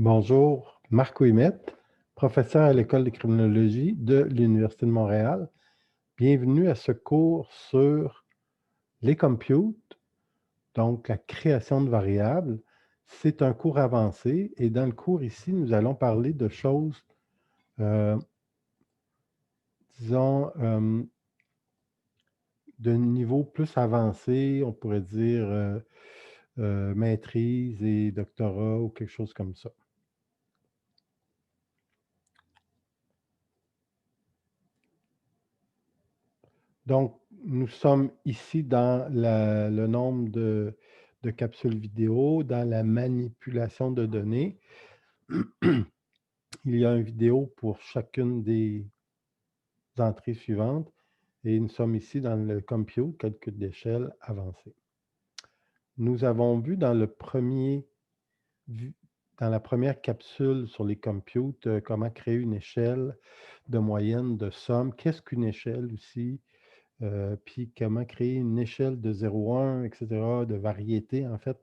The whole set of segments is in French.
Bonjour, Marc Ouimet, professeur à l'École de criminologie de l'Université de Montréal. Bienvenue à ce cours sur les computes, donc la création de variables. C'est un cours avancé et dans le cours ici, nous allons parler de choses, euh, disons, de niveau plus avancé, on pourrait dire maîtrise et doctorat ou quelque chose comme ça. Donc, nous sommes ici dans le nombre de capsules vidéo, dans la manipulation de données. Il y a une vidéo pour chacune des entrées suivantes et nous sommes ici dans le compute, calcul d'échelle avancé. Nous avons vu dans la première capsule sur les computes comment créer une échelle de moyenne, de somme. Qu'est-ce qu'une échelle aussi? Puis comment créer une échelle de 0,1, etc., de variété, en fait,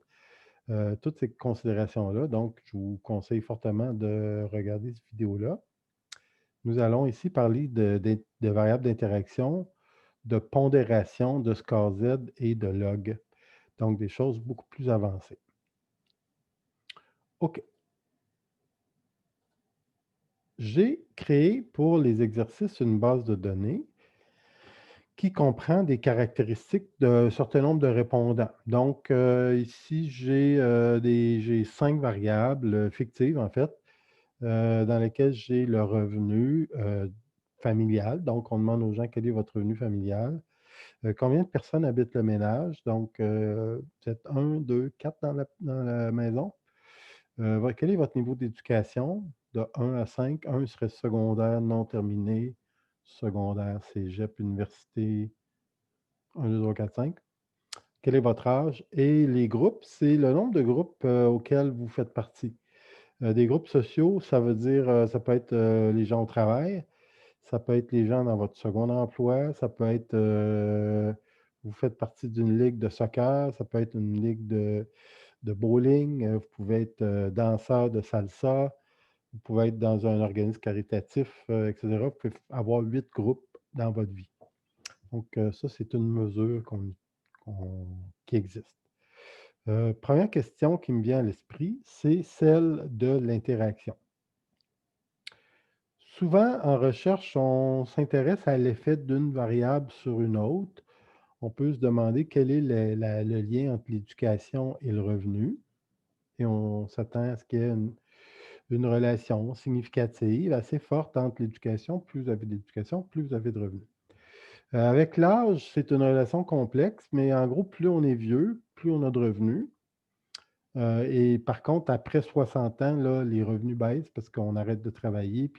toutes ces considérations-là. Donc, je vous conseille fortement de regarder cette vidéo-là. Nous allons ici parler de variables d'interaction, de pondération, de score Z et de log. Donc, des choses beaucoup plus avancées. OK. J'ai créé pour les exercices une base de données qui comprend des caractéristiques d'un certain nombre de répondants. Donc, ici, j'ai 5 variables fictives, en fait, dans lesquelles j'ai le revenu familial. Donc, on demande aux gens quel est votre revenu familial. Combien de personnes habitent le ménage? Donc, vous êtes 1, 2, 4 dans la maison. Quel est votre niveau d'éducation? De 1 à 5. 1 serait secondaire non terminé, secondaire, cégep, université, 1, 2, 3, 4, 5. Quel est votre âge? Et les groupes, c'est le nombre de groupes auxquels vous faites partie. Des groupes sociaux, ça veut dire, ça peut être les gens au travail, ça peut être les gens dans votre second emploi, ça peut être, vous faites partie d'une ligue de soccer, ça peut être une ligue de bowling, vous pouvez être danseur de salsa, vous pouvez être dans un organisme caritatif, etc. Vous pouvez avoir 8 groupes dans votre vie. Donc, ça, c'est une mesure qui existe. Première question qui me vient à l'esprit, c'est celle de l'interaction. Souvent, en recherche, on s'intéresse à l'effet d'une variable sur une autre. On peut se demander quel est le lien entre l'éducation et le revenu. Et on s'attend à ce qu'il y ait une relation significative, assez forte entre l'éducation. Plus vous avez d'éducation, plus vous avez de revenus. Avec l'âge, c'est une relation complexe, mais en gros, plus on est vieux, plus on a de revenus. Et par contre, après 60 ans, là, les revenus baissent parce qu'on arrête de travailler.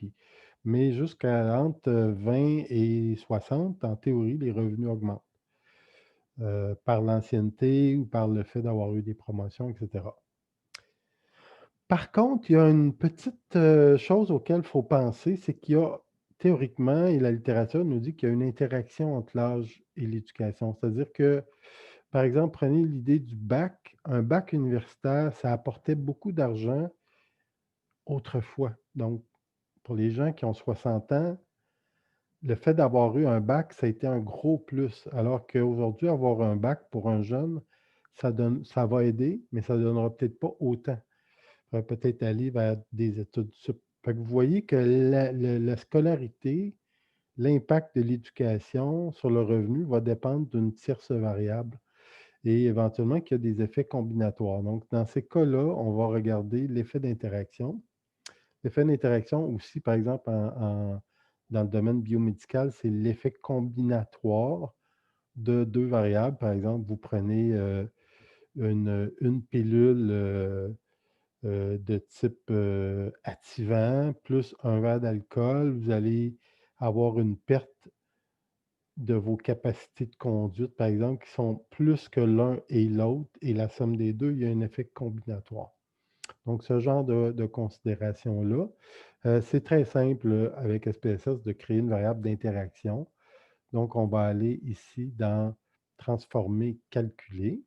Mais jusqu'à entre 20 et 60, en théorie, les revenus augmentent par l'ancienneté ou par le fait d'avoir eu des promotions, etc. Par contre, il y a une petite chose auquel il faut penser, c'est qu'il y a théoriquement, et la littérature nous dit qu'il y a une interaction entre l'âge et l'éducation. C'est-à-dire que, par exemple, prenez l'idée du bac. Un bac universitaire, ça apportait beaucoup d'argent autrefois. Donc, pour les gens qui ont 60 ans, le fait d'avoir eu un bac, ça a été un gros plus. Alors qu'aujourd'hui, avoir un bac pour un jeune, ça va aider, mais ça ne donnera peut-être pas autant. Il va peut-être aller vers des études sup. Fait que vous voyez que la scolarité, l'impact de l'éducation sur le revenu va dépendre d'une tierce variable et éventuellement qu'il y a des effets combinatoires. Donc, dans ces cas-là, on va regarder l'effet d'interaction. L'effet d'interaction aussi, par exemple, dans le domaine biomédical, c'est l'effet combinatoire de 2 variables. Par exemple, vous prenez une pilule de type activant plus un verre d'alcool, vous allez avoir une perte de vos capacités de conduite, par exemple, qui sont plus que l'un et l'autre, et la somme des deux, il y a un effet combinatoire. Donc, ce genre de considération-là, c'est très simple avec SPSS de créer une variable d'interaction. Donc, on va aller ici dans transformer, calculer,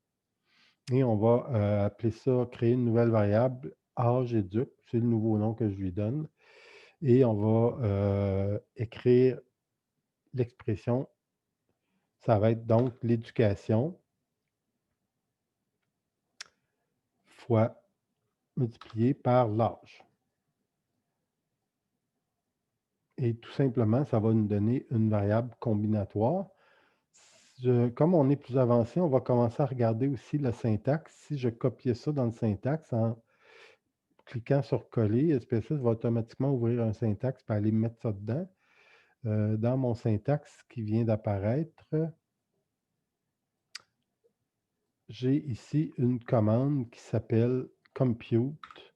et on va appeler ça, créer une nouvelle variable âge éduc, c'est le nouveau nom que je lui donne, et on va écrire l'expression. Ça va être donc l'éducation fois multiplié par l'âge. Et tout simplement, ça va nous donner une variable combinatoire. Comme on est plus avancé, on va commencer à regarder aussi la syntaxe. Si je copiais ça dans le syntaxe en cliquant sur coller, SPSS va automatiquement ouvrir un syntaxe pour aller mettre ça dedans. Dans mon syntaxe qui vient d'apparaître, j'ai ici une commande qui s'appelle compute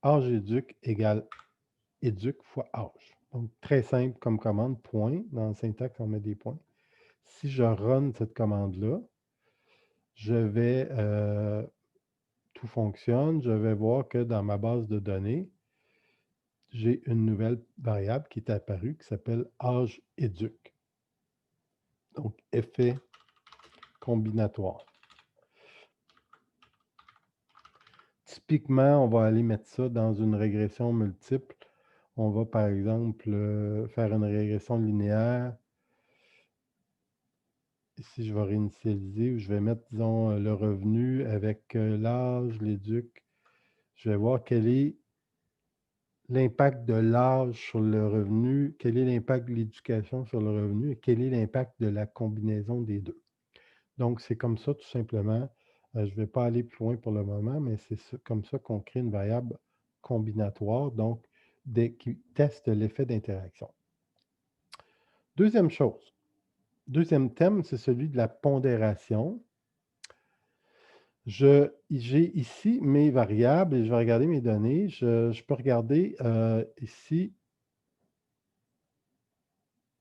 âge éduc égale éduc fois âge. Donc, très simple comme commande, point. Dans le syntaxe, on met des points. Si je run cette commande-là, je vais, tout fonctionne, je vais voir que dans ma base de données, j'ai une nouvelle variable qui est apparue qui s'appelle âge éduc. Donc, effet combinatoire. Typiquement, on va aller mettre ça dans une régression multiple. On va, par exemple, faire une régression linéaire. Ici, je vais réinitialiser ou je vais mettre, disons, le revenu avec l'âge, l'éduc. Je vais voir quel est l'impact de l'âge sur le revenu, quel est l'impact de l'éducation sur le revenu et quel est l'impact de la combinaison des deux. Donc, c'est comme ça, tout simplement. Je ne vais pas aller plus loin pour le moment, mais c'est comme ça qu'on crée une variable combinatoire, donc qui teste l'effet d'interaction. Deuxième chose, deuxième thème, c'est celui de la pondération. J'ai ici mes variables et je vais regarder mes données. Je peux regarder ici,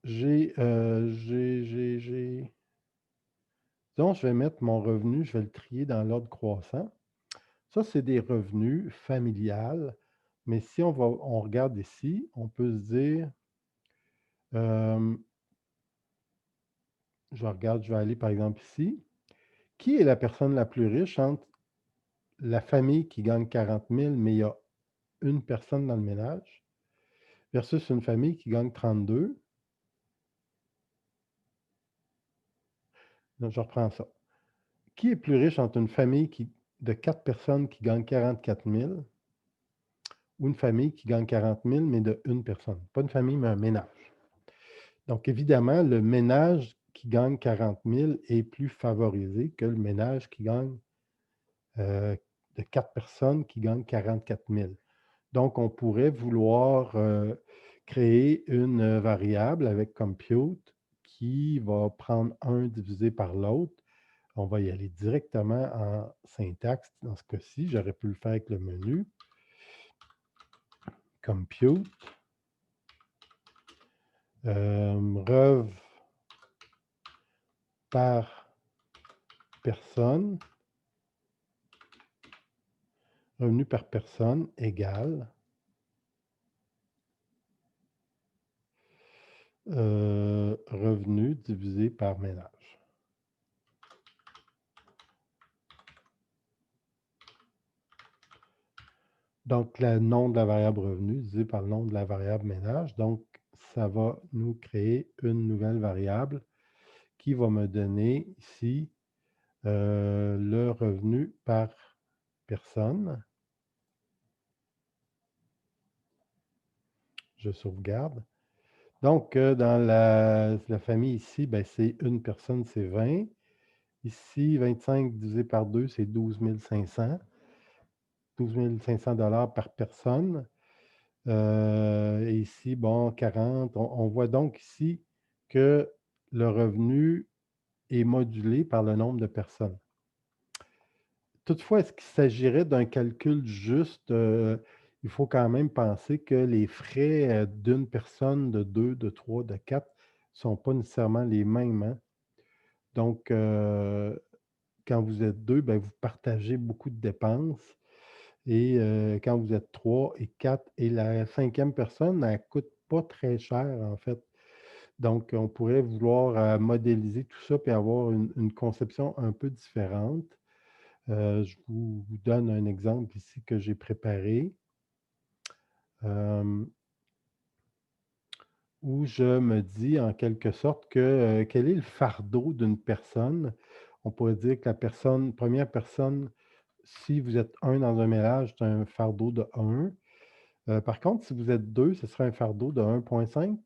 disons, je vais mettre mon revenu, je vais le trier dans l'ordre croissant. Ça, c'est des revenus familiales. Mais si on regarde ici, on peut se dire, je vais aller par exemple ici. Qui est la personne la plus riche entre la famille qui gagne 40 000, mais il y a une personne dans le ménage, versus une famille qui gagne 32? Donc, je reprends ça. Qui est plus riche entre une famille de 4 personnes qui gagne 44 000 ou une famille qui gagne 40 000, mais de une personne? Pas une famille, mais un ménage. Donc, évidemment, le ménage qui gagne 40 000 est plus favorisé que le ménage qui gagne de 4 personnes qui gagne 44 000. Donc, on pourrait vouloir créer une variable avec compute qui va prendre 1 divisé par l'autre. On va y aller directement en syntaxe. Dans ce cas-ci, j'aurais pu le faire avec le menu. Compute. Rev par personne. Revenu par personne égale revenu divisé par ménage. Donc, le nom de la variable revenu divisé par le nom de la variable ménage. Donc, ça va nous créer une nouvelle variable qui va me donner ici le revenu par personne. Je sauvegarde. Donc, dans la famille ici, ben, c'est une personne, c'est 20. Ici, 25 divisé par 2, c'est 12 500. 12 500 par personne. Et ici, bon, 40. On voit donc ici que le revenu est modulé par le nombre de personnes. Toutefois, est-ce qu'il s'agirait d'un calcul juste? Il faut quand même penser que les frais d'une personne, de deux, de trois, de quatre, ne sont pas nécessairement les mêmes, hein. Donc, quand vous êtes deux, ben, vous partagez beaucoup de dépenses. Et quand vous êtes 3 et 4 et la cinquième personne, elle ne coûte pas très cher, en fait. Donc, on pourrait vouloir modéliser tout ça puis avoir une conception un peu différente. Je vous donne un exemple ici que j'ai préparé, où je me dis en quelque sorte que, quel est le fardeau d'une personne? On pourrait dire que la personne première personne, si vous êtes un dans un ménage, c'est un fardeau de 1. Par contre, si vous êtes 2, ce serait un fardeau de 1,5.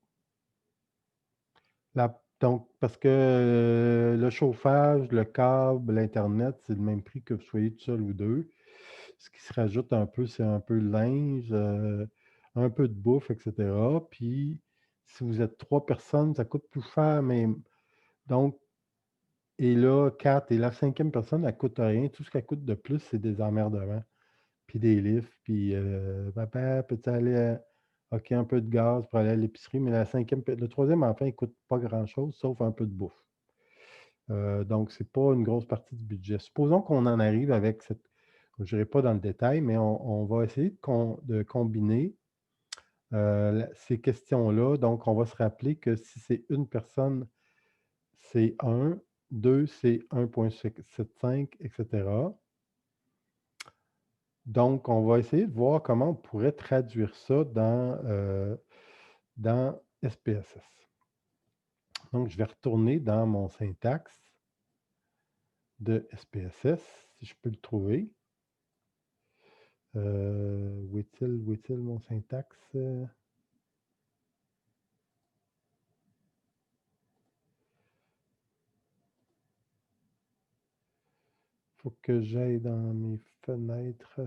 Donc parce que, le chauffage, le câble, l'internet, c'est le même prix que vous soyez tout seul ou 2. Ce qui se rajoute un peu, c'est un peu le linge, un peu de bouffe et cetera. Puis si vous êtes 3 personnes, ça coûte plus cher, mais donc et là 4 et la 5e personne, elle coûte rien. Tout ce qu'elle coûte de plus, c'est des emmerdements, puis des lifts, puis, «Papa, peux-tu aller OK, un peu de gaz pour aller à l'épicerie», mais la 5e le 3e enfant, il coûte pas grand-chose, sauf un peu de bouffe. Donc c'est pas une grosse partie du budget. Supposons qu'on en arrive avec cette je n'irai pas dans le détail, mais on va essayer de combiner, ces questions-là. Donc on va se rappeler que si c'est une personne, c'est 1, 2, c'est 1,75 et cetera. Donc on va essayer de voir comment on pourrait traduire ça dans SPSS. Donc je vais retourner dans mon syntaxe de SPSS, si je peux le trouver. Où est-il mon syntaxe? Faut que j'aille dans mes fenêtres.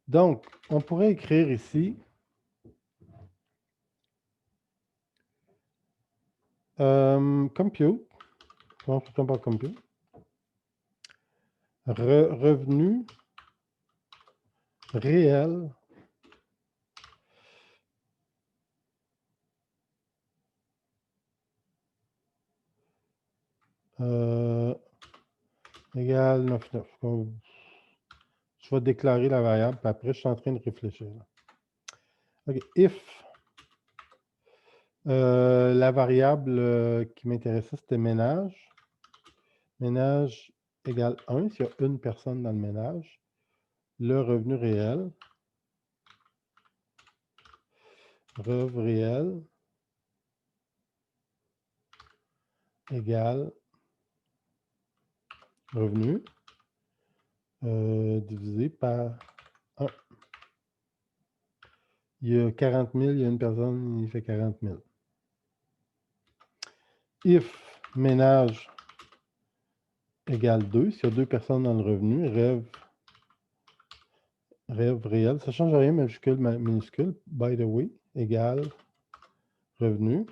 Donc, on pourrait écrire ici, compute, non, tout simplement compute, revenu réel égale 9,9. Je vais déclarer la variable, puis après, je suis en train de réfléchir, là. OK, if, la variable, qui m'intéressait, c'était ménage. Ménage égale 1, s'il y a une personne dans le ménage. Le revenu réel, rev réel égale revenu divisé par 1. Il y a 40 000, il y a une personne, il fait 40 000. If ménage égale 2, s'il y a deux personnes dans le revenu, rev réel, ça ne change rien, majuscule, minuscule, by the way, égale revenu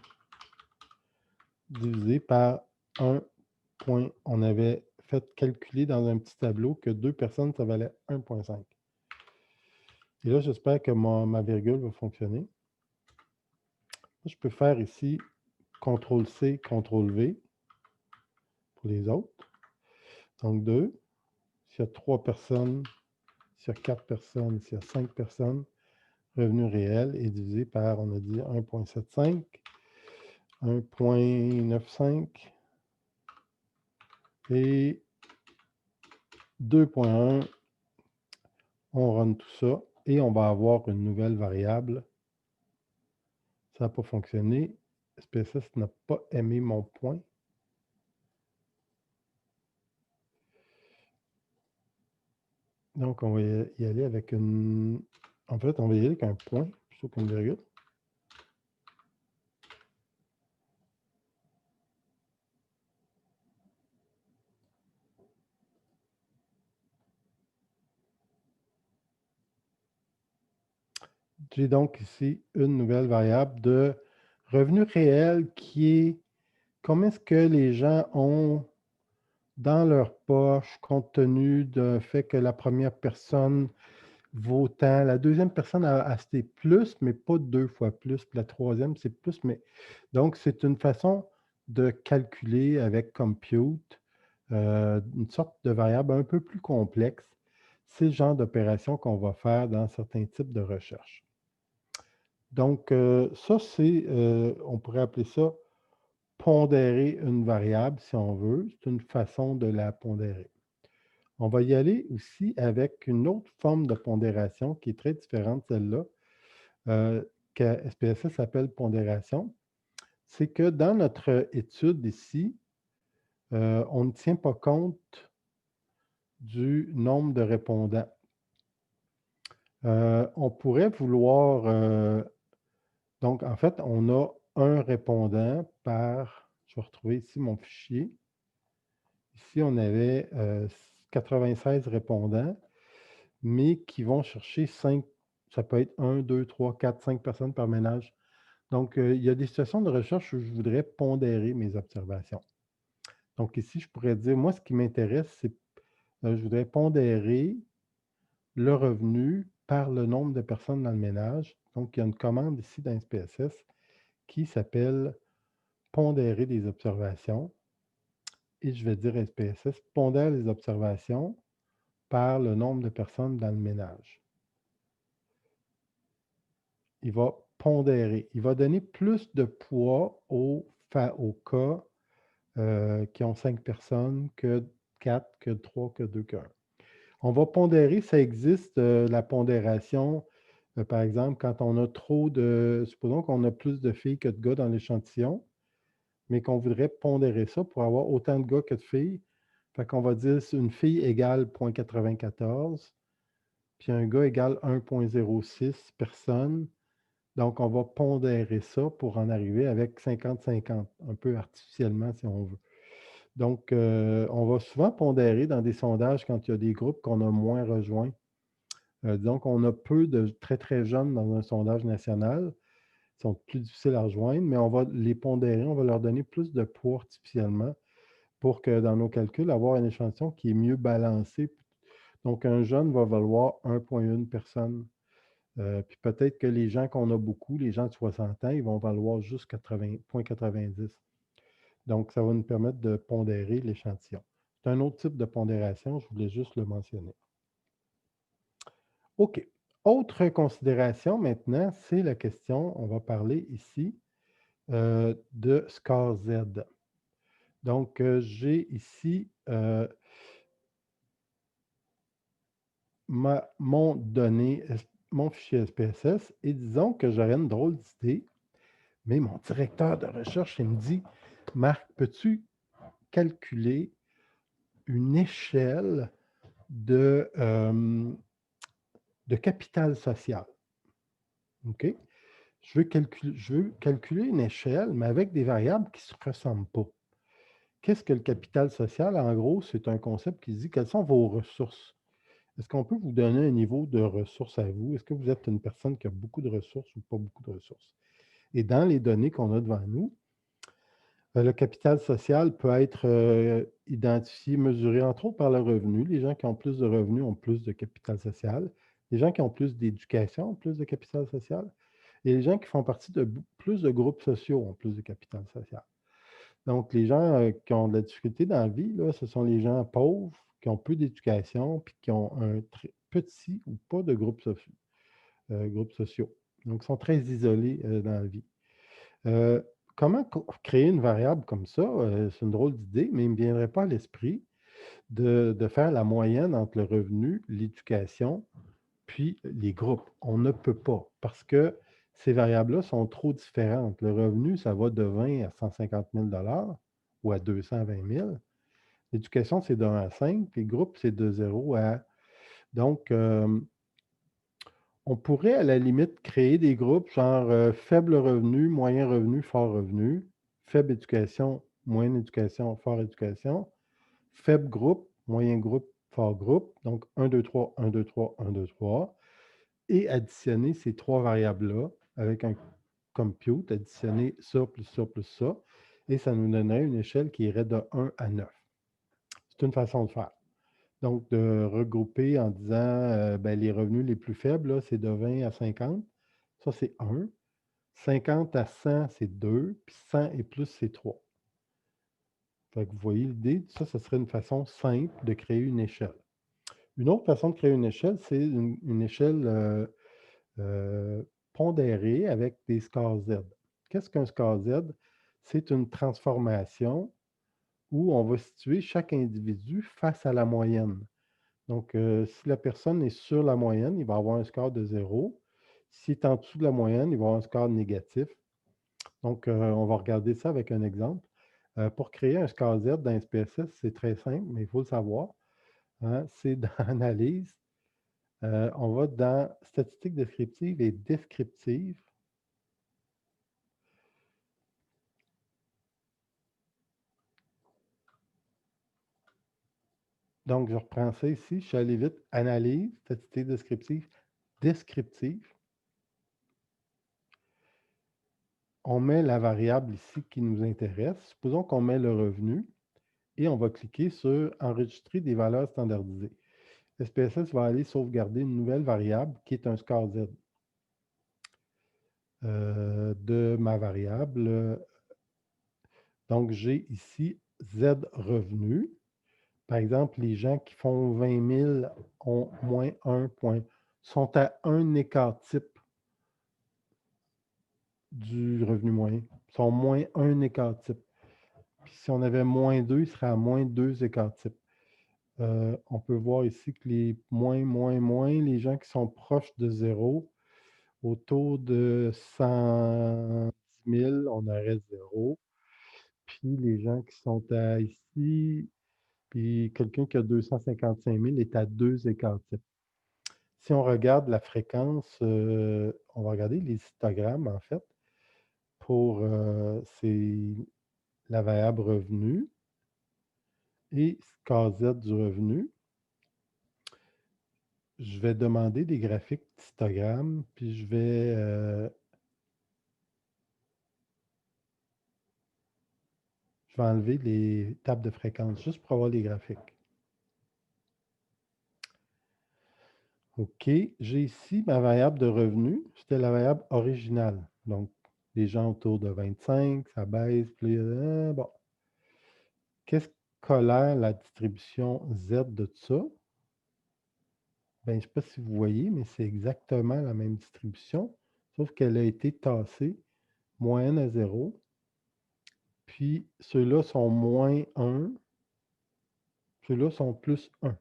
divisé par 1 point. On avait fait calculer dans un petit tableau que 2 personnes, ça valait 1,5. Et là, j'espère que ma virgule va fonctionner. Je peux faire ici CTRL-C, CTRL-V pour les autres. Donc 2. S'il y a 3 personnes, s'il y a 4 personnes, s'il y a 5 personnes, revenu réel est divisé par, on a dit 1,75, 1,95 et 2,1. On run tout ça et on va avoir une nouvelle variable. Ça n'a pas fonctionné. SPSS n'a pas aimé mon point. Donc, on va y aller avec une... En fait, on va y aller avec un point plutôt qu'une virgule. J'ai donc ici une nouvelle variable de revenu réel qui est combien est-ce que les gens ont dans leur poche compte tenu du fait que la première personne vaut tant, la deuxième personne a acheté plus, mais pas 2 fois plus, puis la troisième, c'est plus, mais donc c'est une façon de calculer avec compute, une sorte de variable un peu plus complexe. C'est le genre d'opération qu'on va faire dans certains types de recherches. Donc, ça, c'est, on pourrait appeler ça pondérer une variable, si on veut. C'est une façon de la pondérer. On va y aller aussi avec une autre forme de pondération qui est très différente de celle-là, que SPSS appelle pondération. C'est que dans notre étude ici, on ne tient pas compte du nombre de répondants. On pourrait vouloir... donc, en fait, on a un répondant par... Je vais retrouver ici mon fichier. Ici, on avait 96 répondants, mais qui vont chercher 5, ça peut être 1, 2, 3, 4, 5 personnes par ménage. Donc, il y a des situations de recherche où je voudrais pondérer mes observations. Donc, ici, je pourrais dire, moi, ce qui m'intéresse, c'est je voudrais pondérer le revenu par le nombre de personnes dans le ménage. Donc, il y a une commande ici dans SPSS qui s'appelle pondérer des observations. Et je vais dire à SPSS, pondère les observations par le nombre de personnes dans le ménage. Il va pondérer. Il va donner plus de poids aux cas qui ont 5 personnes que 4, que 3, que 2, que 1. On va pondérer, ça existe, la pondération, par exemple, quand on a trop de... Supposons qu'on a plus de filles que de gars dans l'échantillon, mais qu'on voudrait pondérer ça pour avoir autant de gars que de filles. Fait qu'on va dire une fille égale 0,94, puis un gars égale 1,06 personnes. Donc, on va pondérer ça pour en arriver avec 50-50, un peu artificiellement si on veut. Donc, on va souvent pondérer dans des sondages quand il y a des groupes qu'on a moins rejoints. Disons qu'on a peu de très, très jeunes dans un sondage national. Ils sont plus difficiles à rejoindre, mais on va les pondérer, on va leur donner plus de poids artificiellement pour que dans nos calculs, avoir un échantillon qui est mieux balancé. Donc, un jeune va valoir 1,1 personne. Puis peut-être que les gens qu'on a beaucoup, les gens de 60 ans, ils vont valoir juste 0,90. Donc, ça va nous permettre de pondérer l'échantillon. C'est un autre type de pondération, je voulais juste le mentionner. OK. Autre considération maintenant, c'est la question, on va parler ici de score Z. Donc, j'ai ici mon donné, mon fichier SPSS, et disons que j'aurais une drôle d'idée, mais mon directeur de recherche, il me dit, Marc, peux-tu calculer une échelle de capital social? OK? Je veux calculer une échelle, mais avec des variables qui ne se ressemblent pas. Qu'est-ce que le capital social? En gros, c'est un concept qui dit quelles sont vos ressources. Est-ce qu'on peut vous donner un niveau de ressources à vous? Est-ce que vous êtes une personne qui a beaucoup de ressources ou pas beaucoup de ressources? Et dans les données qu'on a devant nous, le capital social peut être identifié, mesuré entre autres par le revenu. Les gens qui ont plus de revenus ont plus de capital social. Les gens qui ont plus d'éducation ont plus de capital social. Et les gens qui font partie de plus de groupes sociaux ont plus de capital social. Donc, les gens qui ont de la difficulté dans la vie, là, ce sont les gens pauvres qui ont peu d'éducation puis qui ont un très petit ou pas de groupes sociaux. Donc, ils sont très isolés dans la vie. Comment créer une variable comme ça? C'est une drôle d'idée, mais il ne me viendrait pas à l'esprit de faire la moyenne entre le revenu, l'éducation, puis les groupes. On ne peut pas parce que ces variables-là sont trop différentes. Le revenu, ça va de 20 à 150 000 ou à 220 000. L'éducation, c'est de 1 à 5, puis le groupe, c'est de 0 à... Donc, on pourrait à la limite créer des groupes genre faible revenu, moyen revenu, fort revenu, faible éducation, moyenne éducation, fort éducation, faible groupe, moyen groupe, fort groupe, donc 1, 2, 3, 1, 2, 3, 1, 2, 3, et additionner ces trois variables-là avec un compute, additionner ça, plus ça, plus ça, et ça nous donnerait une échelle qui irait de 1 à 9. C'est une façon de faire. Donc, de regrouper en disant ben, les revenus les plus faibles, c'est de 20 à 50. Ça, c'est 1. 50 à 100, c'est 2. Puis 100 et plus, c'est 3. Fait que vous voyez l'idée, ça, ce serait une façon simple de créer une échelle. Une autre façon de créer une échelle, c'est une échelle pondérée avec des scores Z. Qu'est-ce qu'un score Z? c'est une transformation où on va situer chaque individu face à la moyenne. Donc, si la personne est sur la moyenne, il va avoir un score de 0. S'il est en dessous de la moyenne, il va avoir un score négatif. Donc, on va regarder ça avec un exemple. Pour créer un score Z dans SPSS, c'est très simple, mais il faut le savoir, hein, c'est dans Analyse, on va dans Statistiques descriptives et descriptives. Donc, je reprends ça ici. Je suis allé vite. Analyse, Statistiques descriptives, descriptives. On met la variable ici qui nous intéresse. Supposons qu'on met le revenu et on va cliquer sur Enregistrer des valeurs standardisées. SPSS va aller sauvegarder une nouvelle variable qui est un score Z. De ma variable. Donc, j'ai ici Z revenu. Par exemple, les gens qui font 20 000 ont moins 1 point, sont à un écart type du revenu moyen, sont moins 1 écart type. Puis si on avait moins 2, il serait à moins 2 écart type. On peut voir ici que les moins, les gens qui sont proches de 0, autour de 110 000, on aurait 0. Puis les gens qui sont à ici, puis quelqu'un qui a 255 000 est à 2 écarts types. Si on regarde la fréquence, on va regarder les histogrammes, en fait, pour c'est la variable revenu et score Z du revenu. Je vais demander des graphiques d'histogrammes, puis je vais enlever les tables de fréquence juste pour avoir les graphiques. OK, j'ai ici ma variable de revenu. C'était la variable originale. Donc, les gens autour de 25, ça baisse, puis bon. Qu'est-ce qu'allaire la distribution Z de tout ça? Bien, je ne sais pas si vous voyez, mais c'est exactement la même distribution, sauf qu'elle a été tassée moins à 0. Puis ceux-là sont moins 1, ceux-là sont plus 1.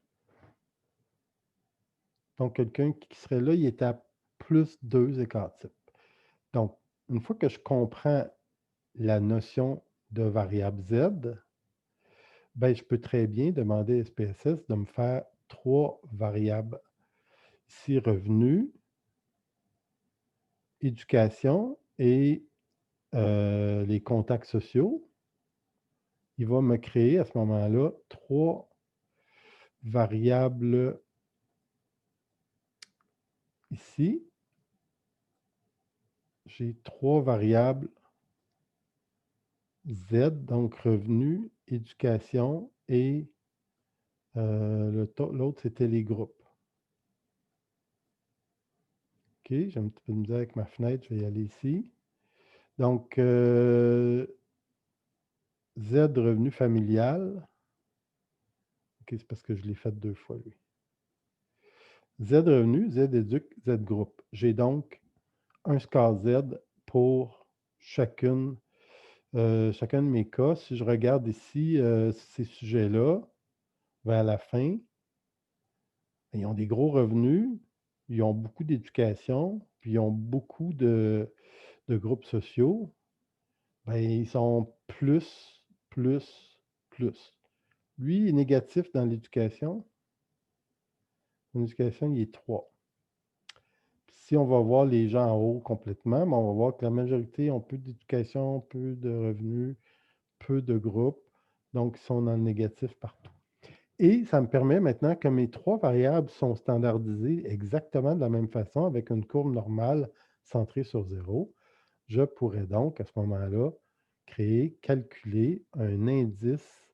Donc, quelqu'un qui serait là, il est à plus 2 écarts types. Donc, une fois que je comprends la notion de variable Z, ben, je peux très bien demander à SPSS de me faire 3 variables. Ici, revenu, éducation et les contacts sociaux. Il va me créer à ce moment-là 3 variables ici. J'ai 3 variables Z, donc revenu, éducation et l'autre, c'était les groupes. OK, j'ai un petit peu de misère avec ma fenêtre, je vais y aller ici. Donc, Z revenu familial. OK, c'est parce que je l'ai fait 2 fois, lui. Z revenu, Z éduc, Z groupe. J'ai donc un score Z pour chacun de mes cas. Si je regarde ici, ces sujets-là, vers la fin, ils ont des gros revenus, ils ont beaucoup d'éducation, puis ils ont beaucoup de groupes sociaux. Bien, ils sont plus, plus, plus. Lui, il est négatif dans l'éducation. En éducation, il est 3. Si on va voir les gens en haut complètement, ben, on va voir que la majorité ont peu d'éducation, peu de revenus, peu de groupes. Donc, ils sont dans le négatif partout. Et ça me permet maintenant que mes 3 variables sont standardisées exactement de la même façon avec une courbe normale centrée sur 0. Je pourrais donc, à ce moment-là, calculer un indice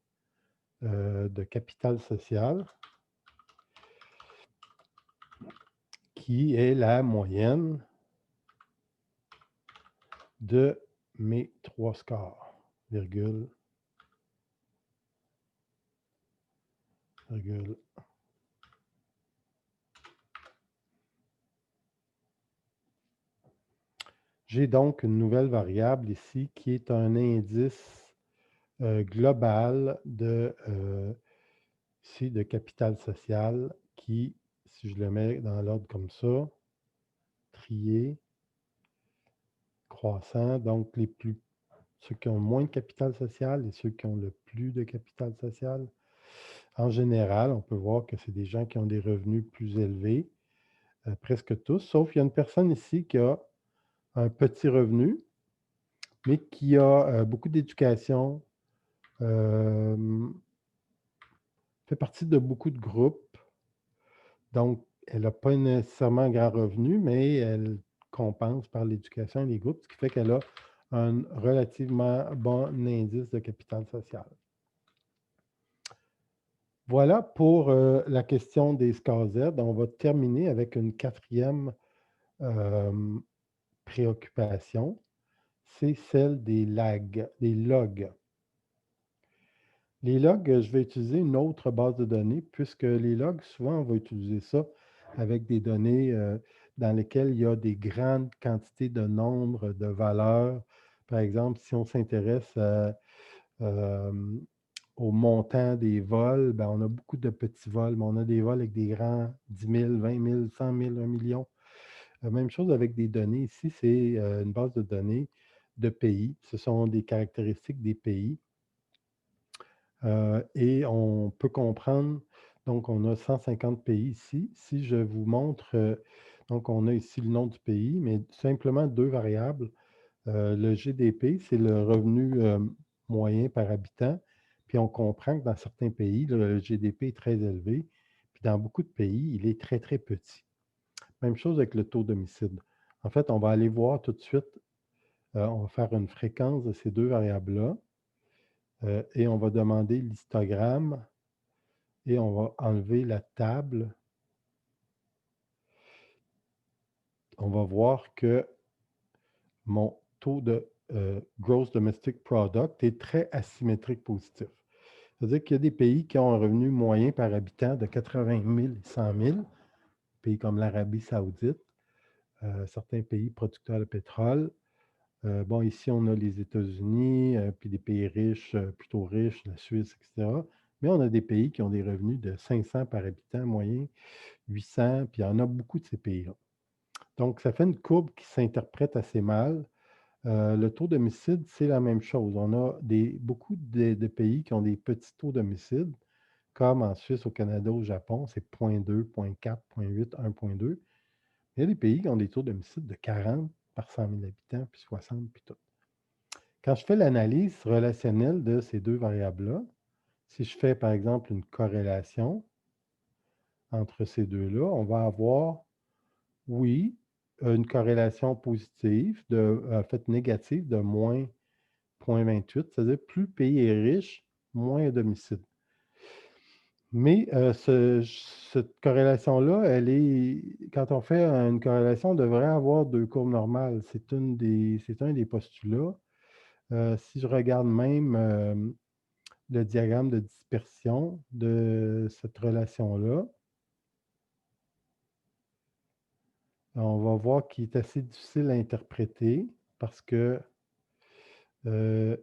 de capital social qui est la moyenne de mes 3 scores, virgule, virgule. J'ai donc une nouvelle variable ici qui est un indice global ici, de capital social qui, si je le mets dans l'ordre comme ça, trié, croissant, donc ceux qui ont moins de capital social et ceux qui ont le plus de capital social. En général, on peut voir que c'est des gens qui ont des revenus plus élevés, presque tous, sauf il y a une personne ici qui a un petit revenu, mais qui a beaucoup d'éducation, fait partie de beaucoup de groupes. Donc, elle n'a pas nécessairement un grand revenu, mais elle compense par l'éducation et les groupes, ce qui fait qu'elle a un relativement bon indice de capital social. Voilà pour la question des scores Z. On va terminer avec une quatrième préoccupation, c'est celle des logs. Les logs, je vais utiliser une autre base de données, puisque les logs, souvent, on va utiliser ça avec des données dans lesquelles il y a des grandes quantités de nombres, de valeurs. Par exemple, si on s'intéresse euh, au montant des vols, ben, on a beaucoup de petits vols, mais on a des vols avec des grands 10 000, 20 000, 100 000, 1 million. Même chose avec des données. Ici, c'est une base de données de pays. Ce sont des caractéristiques des pays. Et on peut comprendre, donc on a 150 pays ici. Si je vous montre, donc on a ici le nom du pays, mais simplement deux variables. Le GDP, c'est le revenu moyen par habitant. Puis on comprend que dans certains pays, le GDP est très élevé. Puis dans beaucoup de pays, il est très, très petit. Même chose avec le taux d'homicide. En fait, on va aller voir tout de suite, on va faire une fréquence de ces deux variables-là. Et on va demander l'histogramme et on va enlever la table. On va voir que mon taux de Gross Domestic Product est très asymétrique positif. C'est-à-dire qu'il y a des pays qui ont un revenu moyen par habitant de 80 000 et 100 000, pays comme l'Arabie saoudite, certains pays producteurs de pétrole. Bon, ici, on a les États-Unis, puis des pays riches, plutôt riches, la Suisse, etc. Mais on a des pays qui ont des revenus de 500 par habitant moyen, 800, puis il y en a beaucoup de ces pays-là. Donc, ça fait une courbe qui s'interprète assez mal. Le taux d'homicide, c'est la même chose. On a beaucoup de pays qui ont des petits taux d'homicide, comme en Suisse, au Canada, au Japon, c'est 0,2, 0,4, 0,8, 1,2. Il y a des pays qui ont des taux d'homicide de 40 par 100 000 habitants, puis 60, puis tout. Quand je fais l'analyse relationnelle de ces deux variables-là, si je fais par exemple une corrélation entre ces deux-là, on va avoir, oui, une corrélation positive, en fait négative, de moins 0,28, c'est-à-dire plus le pays est riche, moins d'homicides. Mais cette corrélation-là, quand on fait une corrélation, on devrait avoir deux courbes normales. C'est un des postulats. Si je regarde même le diagramme de dispersion de cette relation-là, on va voir qu'il est assez difficile à interpréter parce que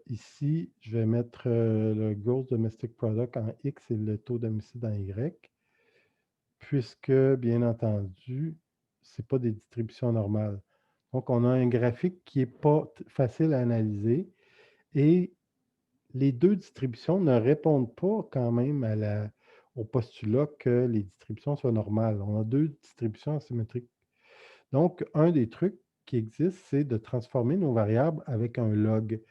ici, je vais mettre le Gross Domestic Product en X et le taux d'homicide en Y, puisque, bien entendu, ce n'est pas des distributions normales. Donc, on a un graphique qui n'est pas facile à analyser et les deux distributions ne répondent pas quand même au postulat que les distributions soient normales. On a deux distributions asymétriques. Donc, un des trucs qui existe, c'est de transformer nos variables avec un log.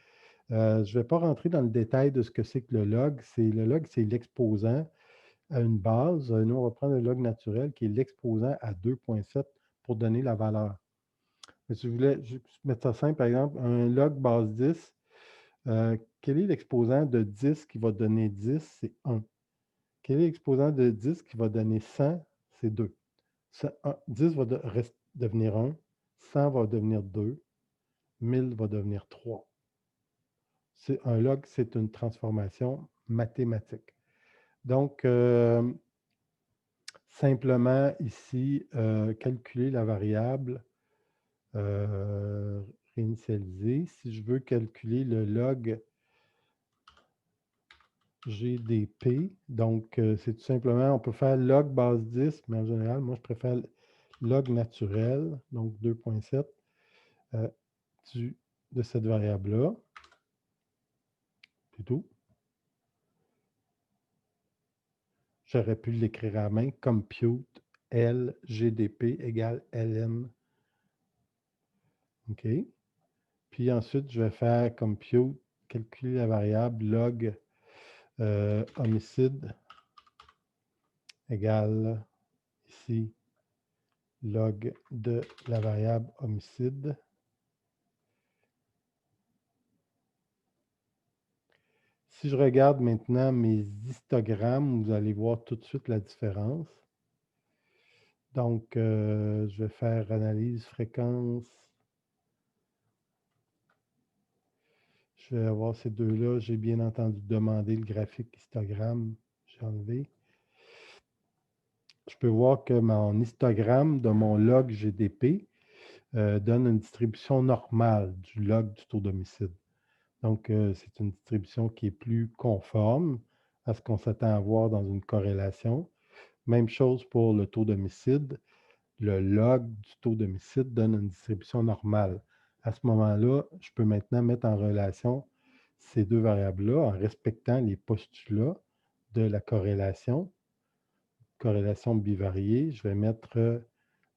Je ne vais pas rentrer dans le détail de ce que c'est que le log. Le log, c'est l'exposant à une base. Nous, on va prendre le log naturel qui est l'exposant à 2,7 pour donner la valeur. Mais si je voulais juste mettre ça simple, par exemple, un log base 10, quel est l'exposant de 10 qui va donner 10? C'est 1. Quel est l'exposant de 10 qui va donner 100? C'est 2. 10 va devenir 1, 100 va devenir 2, 1000 va devenir 3. Un log, c'est une transformation mathématique. Donc, simplement ici, calculer la variable réinitialiser. Si je veux calculer le log GDP, donc c'est tout simplement, on peut faire log base 10, mais en général, moi, je préfère log naturel, donc 2.7 de cette variable-là. C'est tout. J'aurais pu l'écrire à la main, compute LGDP égale LN. OK. Puis ensuite, je vais faire compute, calculer la variable log homicide égale ici log de la variable homicide. Si je regarde maintenant mes histogrammes, vous allez voir tout de suite la différence. Donc, je vais faire analyse fréquence. Je vais avoir ces deux-là. J'ai bien entendu demander le graphique histogramme. J'ai enlevé. Je peux voir que mon histogramme de mon log GDP donne une distribution normale du log du taux d'homicide. Donc, c'est une distribution qui est plus conforme à ce qu'on s'attend à voir dans une corrélation. Même chose pour le taux d'homicide. Le log du taux d'homicide donne une distribution normale. À ce moment-là, je peux maintenant mettre en relation ces deux variables-là en respectant les postulats de la corrélation bivariée. Je vais mettre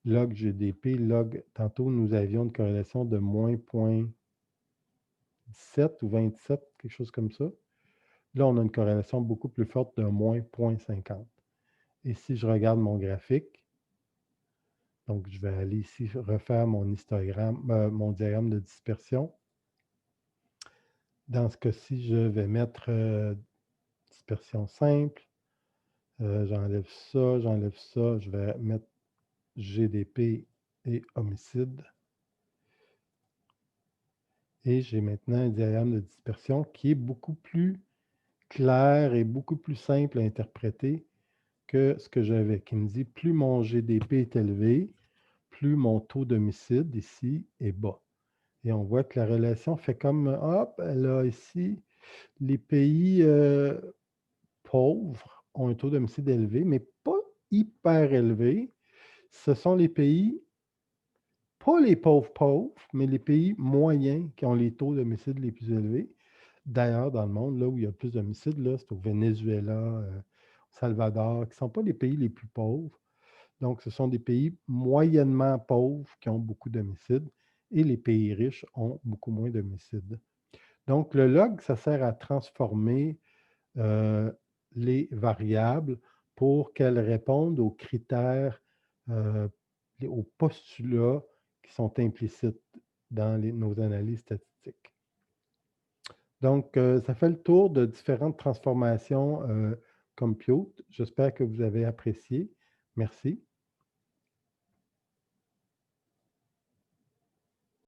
log GDP, log, tantôt nous avions une corrélation de moins 0.17 ou 27, quelque chose comme ça. Là, on a une corrélation beaucoup plus forte de moins 0.50. Et si je regarde mon graphique, donc je vais aller ici refaire mon histogramme, mon diagramme de dispersion. Dans ce cas-ci, je vais mettre dispersion simple. J'enlève ça, je vais mettre GDP et homicide. Et j'ai maintenant un diagramme de dispersion qui est beaucoup plus clair et beaucoup plus simple à interpréter que ce que j'avais, qui me dit plus mon GDP est élevé, plus mon taux d'homicide ici est bas. Et on voit que la relation fait comme, hop, là ici, les pays pauvres ont un taux d'homicide élevé, mais pas hyper élevé. Ce sont les pays, pas les pauvres pauvres, mais les pays moyens qui ont les taux d'homicide les plus élevés. D'ailleurs, dans le monde, là où il y a le plus d'homicides, c'est au Venezuela, au Salvador, qui ne sont pas les pays les plus pauvres. Donc, ce sont des pays moyennement pauvres qui ont beaucoup d'homicides et les pays riches ont beaucoup moins d'homicides. Donc, le log, ça sert à transformer les variables pour qu'elles répondent aux critères, aux postulats qui sont implicites dans nos analyses statistiques. Donc, ça fait le tour de différentes transformations compute. J'espère que vous avez apprécié. Merci.